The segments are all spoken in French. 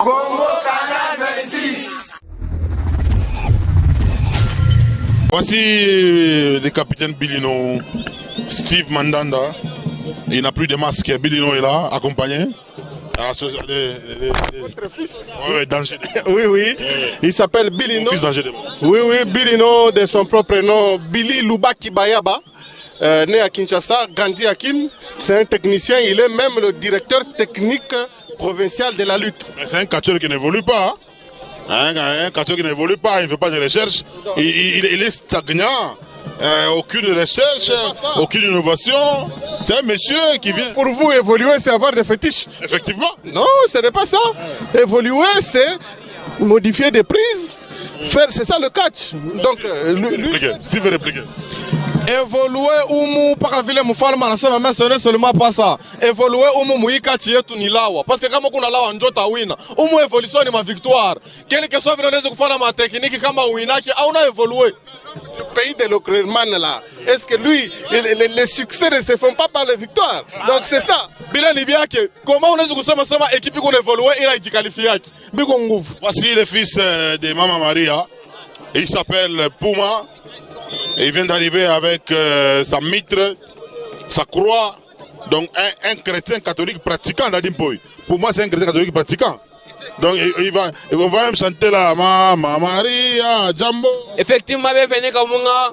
Congo Canal 26. Voici le capitaine Bilino, Steve Mandanda. Il n'a plus de masque. Bilino est là, accompagné. Votre fils. Oui, Danger. Oui, oui. Il s'appelle Bilino. Fils Danger. Oui, oui, Bilino, de son propre nom, Billy Lubaki Bayaba. Né à Kinshasa, grandi à Kin. C'est un technicien, il est même le directeur technique provincial de la lutte. C'est un catcheur qui n'évolue pas. Un catcheur qui n'évolue pas, il ne fait pas de recherche. Il est stagnant. Aucune recherche, aucune innovation. C'est un monsieur qui vient. Pour vous, évoluer, c'est avoir des fétiches. Effectivement. Non, ce n'est pas ça. Évoluer, c'est modifier des prises. C'est ça le catch. Donc, Steve veut répliquer. Évoluer umu paka vile mfalme anasema mimi sione seulement pas ça. Évoluer umu muikati yetu ni lawa. Parce que kama kuna lawa njota wina. Umu evolution ni ma victoire. Quelle que soit vile unaweza kufanya ma technique kama uinaki au na évoluer. Le pays de l'Ocréman là, est-ce que lui, les succès ne se font pas par les victoires? Donc c'est ça. Bila ni biake. Comment unaweza kusema sema équipe iko évoluer ila ijikalifie yake. Biko nguvu. Voici le fils de Mama Maria. Il s'appelle Puma. Et il vient d'arriver avec sa mitre, sa croix. Donc un chrétien catholique pratiquant d'Adimpoy. Pour moi, c'est un chrétien catholique pratiquant. Donc on va même chanter là, Mama Maria, Jambo. Effectivement, bienvenue Kamunga.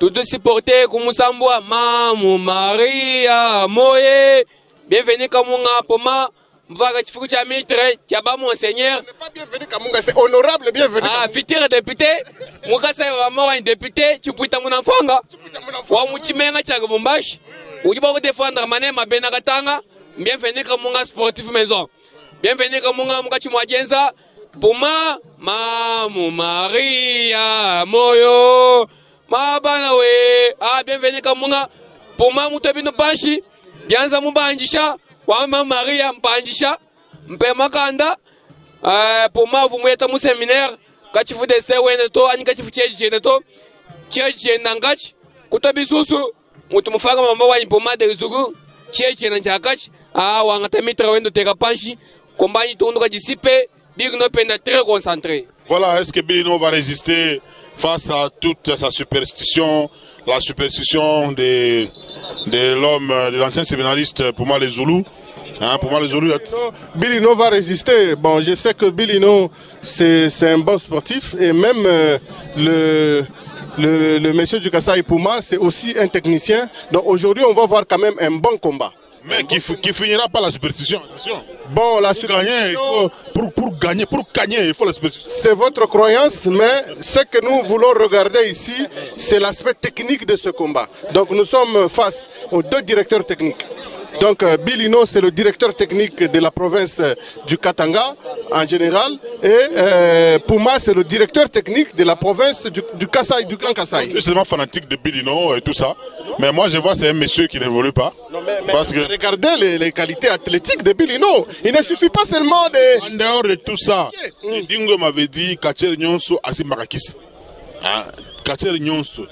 Tout supporter Kumusambwa, Mama Maria, Moye. Bienvenue Kamunga, Puma. Mvaga chifuku cha mitre, tiaba monseigneur. C'est pas bienvenue Kamunga, c'est honorable bienvenue. Ah, futur député. Mukasa wa mwa un député, tu puita muna fanga. Wa muchimenga cha Lubumbashi. Ujiba ko défendre mané mabena katanga. Bienvenue Kamunga sportif maison. Bienvenue Kamunga mukachi mwajenza. Puma, Mamu Maria, Moyo. Mabana we. Ah, bienvenue Kamunga. Puma mutobino panshi. Bianza mubanjisha. Wama Maria mpanjisha mpe makanda poma vumweta mu séminaire kachifu deste wene to ani kachifu cheje to cheje nangachi kutabisusu mutu mufaka mamba wa impoma de zugu cheje nanjakachi wanga tamitra wendo teka panshi kombani tondo kajisipe digno pena très concentré. Voilà, est-ce que Bilino va résister face à toute sa superstition, la superstition de l'homme, de l'ancien séminariste pour moi les Zoulous. Pour moi les Zoulous. Bilino va résister. Bon, je sais que Bilino c'est un bon sportif et même le monsieur du Kasaï Puma c'est aussi un technicien. Donc aujourd'hui on va voir quand même un bon combat. Mais qui finira par la superstition, attention. Bon, la superstition, pour gagner, il faut la superstition. C'est votre croyance, mais ce que nous voulons regarder ici, c'est l'aspect technique de ce combat. Donc nous sommes face aux deux directeurs techniques. Donc Bilino, c'est le directeur technique de la province du Katanga en général, et Puma, c'est le directeur technique de la province du Kasaï, du Grand Kasaï. Je suis seulement fanatique de Bilino et tout ça, mais moi je vois c'est un monsieur qui n'évolue pas. Non, mais parce que regardez les qualités athlétiques de Bilino. Il ne suffit pas seulement de... En dehors de tout ça, Dingo m'avait dit Kacher Nyonso Asimakakis.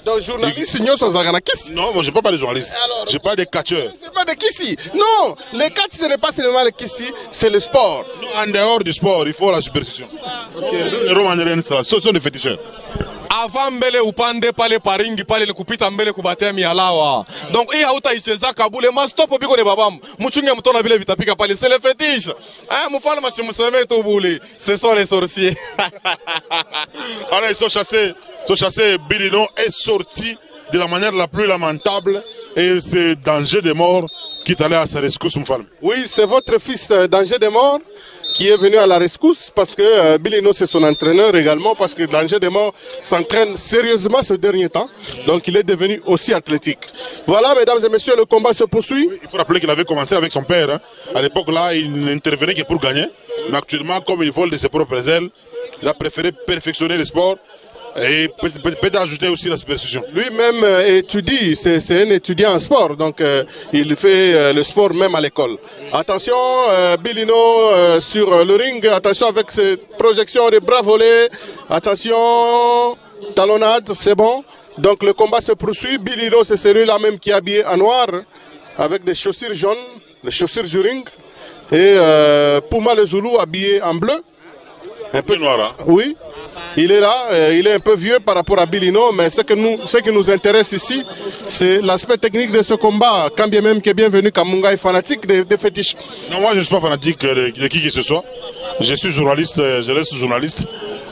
Donc journaliste Nyonso Zaganakis. Non, moi je ne parle pas de journalistes. Je parle de catcheurs. C'est pas de Kissi. Non, le catch ce n'est pas seulement le Kissi, c'est le sport. Non, en dehors du sport, il faut la superstition. Parce que les Romanériens, ce sont des féticheurs. Avant mbele upande pale paringi pale ni kupita mbele kubatea mialawa. Donc hii hautaicheza kabule ma stop biko ne babamu. Mchunge mtona vile vitapika pale c'est le fétiche. Mfalme mashimseme to bule. Ce sont les sorciers. Alors ils sont chassés. Bilino est sorti de la manière la plus lamentable et c'est Danger de mort qui est allé à sa rescousse, Mfalme. Oui, c'est votre fils Danger de mort qui est venu à la rescousse parce que Bilino c'est son entraîneur également parce que Danger de mort s'entraîne sérieusement ce dernier temps. Donc il est devenu aussi athlétique. Voilà mesdames et messieurs, le combat se poursuit. Oui, il faut rappeler qu'il avait commencé avec son père. Hein. À l'époque là, il n'intervenait que pour gagner. Mais actuellement, comme il vole de ses propres ailes, il a préféré perfectionner le sport. Et peut-être ajouter aussi la superstition. Lui-même étudie, c'est un étudiant en sport, donc il fait le sport même à l'école. Attention, Bilino sur le ring, attention avec ses projections de bras volés, attention, talonnade, c'est bon. Donc le combat se poursuit, Bilino c'est celui-là même qui est habillé en noir, avec des chaussures jaunes, les chaussures du ring, et Puma le Zoulou habillé en bleu. Un peu noir, hein? Oui, il est là, il est un peu vieux par rapport à Bilino, mais ce qui nous intéresse ici, c'est l'aspect technique de ce combat. Quand bien même qui est bienvenu, Kamunga est fanatique des fétiches. Non, moi je ne suis pas fanatique de qui que ce soit. Je suis journaliste, je reste journaliste.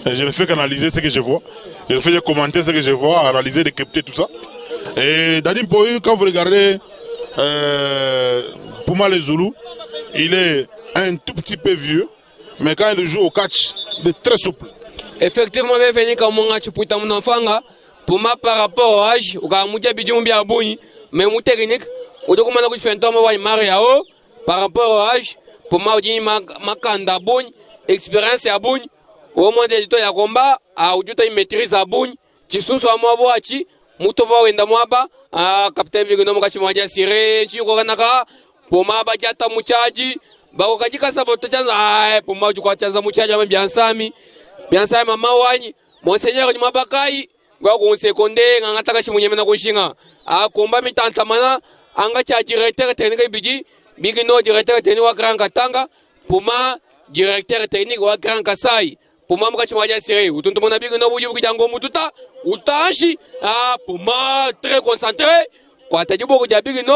Et je ne fais qu'analyser ce que je vois. Je ne fais que commenter ce que je vois, analyser, décrypter tout ça. Et Dadim Poyu, quand vous regardez Puma les Zoulous, il est un tout petit peu vieux, mais quand il joue au catch, il est très souple. Effectivement, il est venu comme un chuputa mon enfant. Puma par rapport au âge, au gars moutia bidjou bien aboni, mais mon technique, au document que je fais un temps, moi, il mariao par rapport au âge, Puma dit ma kanda boni, expérience à boni. Au moins de l'état de combat, à Ujuta maîtrise à Boune, qui sont à moi boachi, Mutoba wenda mwaba, à Capitaine Bigonom Kachimadia Sire, Chiroganaka, pour ma bajata muchaji, Baokaji Kasabotaza, pour moi du Quataza Muchaja, bien Sami, Mama Wani, Monseigneur du Mabakai, Gwagon Seconde, Angatakashi Muyamana Goshinga, à combat mitantamana, Angacha directeur technique Biji, Bigino directeur technique Grand Katanga, pour ma directeur technique Grand Kasai. Pour moi, je suis serré. Ou tout le monde a bien que nous voulons mututa. Ou tachi. Ah, pour moi, très concentré. Quand tu as dit beaucoup de bien que nous,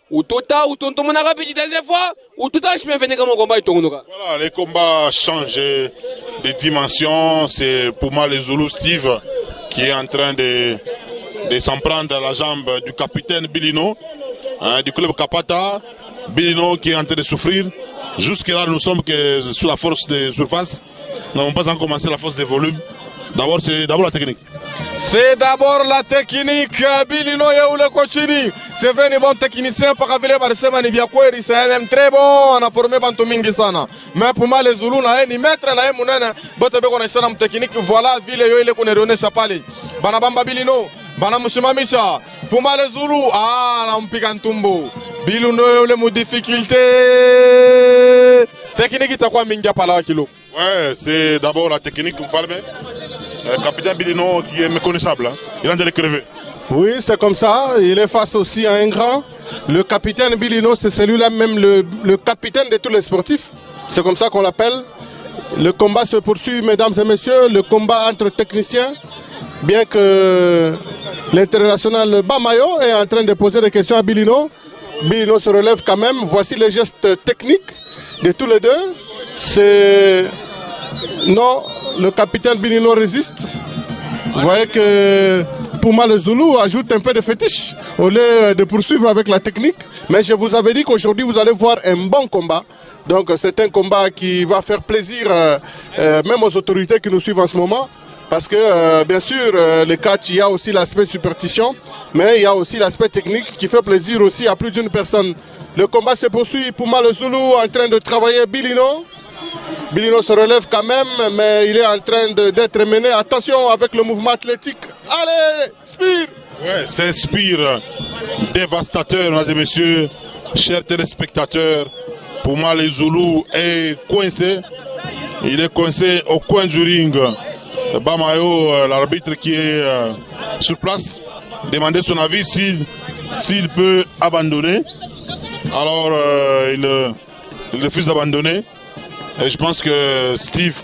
ou tout le monde a répété des fois. Ou tout je me fais comme un combat. Voilà, les combats changent de dimension. C'est pour moi les Zoulous Steve qui est en train de s'en prendre à la jambe du capitaine Bilino, hein, du club Kapata. Bilino qui est en train de souffrir. Jusque-là, nous sommes que sous la force de surface. Nous n'avons pas encore commencé la force de volume. D'abord, c'est d'abord la technique. C'est d'abord la technique. Bilino Yaoule Kochini. C'est vrai, il est bon technicien. Par Avile Barsema Nibiakweri, c'est même très bon. On a formé Bantumingi Sana. Mais pour moi, les Zoulous, ni maître, ni mounana. Botabe, on a une technique. Voilà, Ville Yoile Konerone Sapali. Banabamba Bilino. Banamushima Misha. Pour moi, les Zoulous. Ah, là, on pique un tombeau. Bilino Yaoule mou difficulté. Technique, t'as quoi, Minga Pala Kilo? Ouais, c'est d'abord la technique, vous savez. Le capitaine Bilino qui est méconnaissable, hein. Il vient de le crever. Oui, c'est comme ça. Il est face aussi à un grand. Le capitaine Bilino, c'est celui-là même le capitaine de tous les sportifs. C'est comme ça qu'on l'appelle. Le combat se poursuit, mesdames et messieurs. Le combat entre techniciens. Bien que l'international Bamayo est en train de poser des questions à Bilino. Bilino se relève quand même. Voici les gestes techniques de tous les deux. C'est... Non, le capitaine Bilino résiste. Vous voyez que Puma le Zoulou ajoute un peu de fétiche au lieu de poursuivre avec la technique. Mais je vous avais dit qu'aujourd'hui vous allez voir un bon combat. Donc c'est un combat qui va faire plaisir même aux autorités qui nous suivent en ce moment. Parce que bien sûr, les catch, il y a aussi l'aspect superstition, mais il y a aussi l'aspect technique qui fait plaisir aussi à plus d'une personne. Le combat se poursuit, Puma le Zoulou en train de travailler Bilino. Bilino se relève quand même, mais il est en train d'être mené. Attention avec le mouvement athlétique. Allez, Spire! Ouais, c'est Spire, dévastateur, mesdames et messieurs, chers téléspectateurs. Puma le Zoulou est coincé. Il est coincé au coin du ring. Bamayo, l'arbitre qui est sur place, demandait son avis s'il peut abandonner. Alors, il refuse d'abandonner. Et je pense que Steve,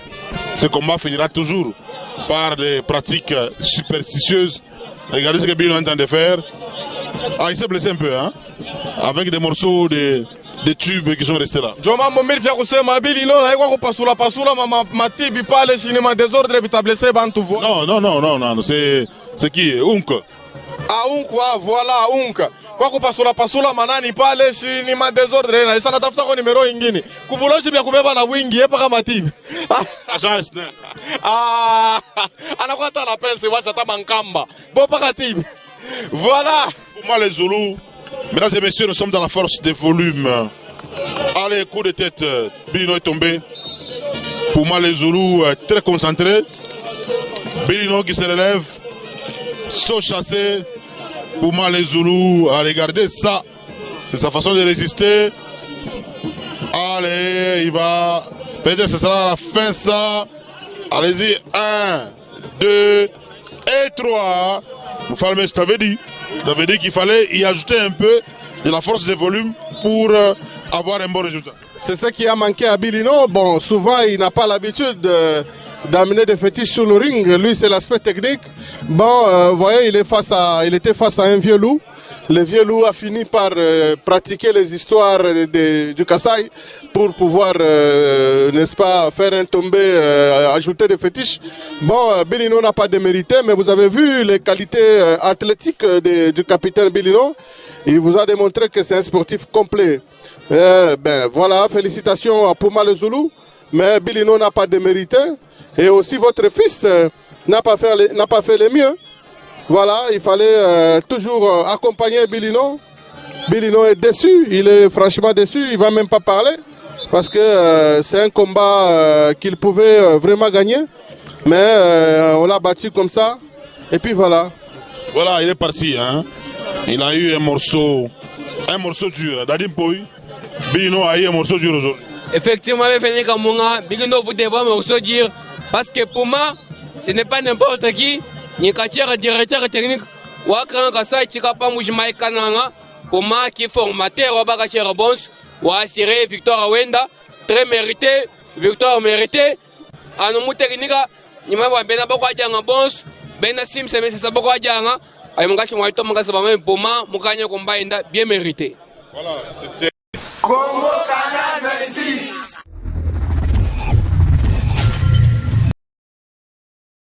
ce combat finira toujours par des pratiques superstitieuses. Regardez ce que Bilino est en train de faire. Ah, il s'est blessé un peu, hein, avec des morceaux de tubes qui sont restés là. Joma Momir Fiakusema Bilino, pasula ma tibi pale cinéma désordre bita blessé bantu vo. Non, c'est qui? Unk. Ah, Unk, voilà, Unk. Kwa pasula manani pale cinéma désordre na isa natafuta kwa numero ingine. Kubuloshi bya kubeba na wingi yepa kama tibi. Ah, anakuwa ta la pense washa ta mankamba. Bo paka tibi. Voilà. Pour moi les Zoulous, mesdames et messieurs, nous sommes dans la force des volumes. Allez, coup de tête, Bilino est tombé. Pour moi les Zoulous, très concentrés. Bilino qui se relève, saut chassé. Pour moi les Zoulous, regardez ça. C'est sa façon de résister. Allez, il va. Peut-être que ce sera à la fin ça. Allez-y, 1, 2 et 3. Moufalme, je t'avais dit. Je t'avais dit qu'il fallait y ajouter un peu de la force des volumes pour avoir un bon résultat. c'est ce qui a manqué à Bilino. Bon, souvent, il n'a pas l'habitude d'amener des fétiches sur le ring. Lui, c'est l'aspect technique. Bon, vous voyez, il était face à un vieux loup. Le vieux loup a fini par pratiquer les histoires du Kassai pour pouvoir, n'est-ce pas, faire un tombé, ajouter des fétiches. Bon, Bilino n'a pas démérité, mais vous avez vu les qualités athlétiques du capitaine Bilino. Il vous a démontré que c'est un sportif complet. Ben voilà, félicitations à Puma le Zoulou, mais Bilino n'a pas démérité. Et aussi votre fils n'a pas fait le mieux. Voilà, il fallait toujours accompagner Bilino. Bilino est déçu, il est franchement déçu, il ne va même pas parler. Parce que c'est un combat qu'il pouvait vraiment gagner. Mais on l'a battu comme ça. Et puis voilà. Voilà, il est parti. Hein. Il a eu un morceau dur. Dadim Poy, Bilino a eu un morceau dur aujourd'hui. Effectivement, Bilino vous devez un morceau dur. Parce que pour moi, ce n'est pas n'importe qui. Nyikachera directeur technique wakran kasa chikapa mujimai kananga pour moi qui est formateur wabakachera bons wa assurer victoire wenda très mérité victoire méritée anu technique nyima wa bena bako ajanga bons bena sim semese sabako ajanga ay mungachi mwaito mungasa bama pour moi mukanya kombainda bien mérité. Voilà, c'était Congo Canal 26.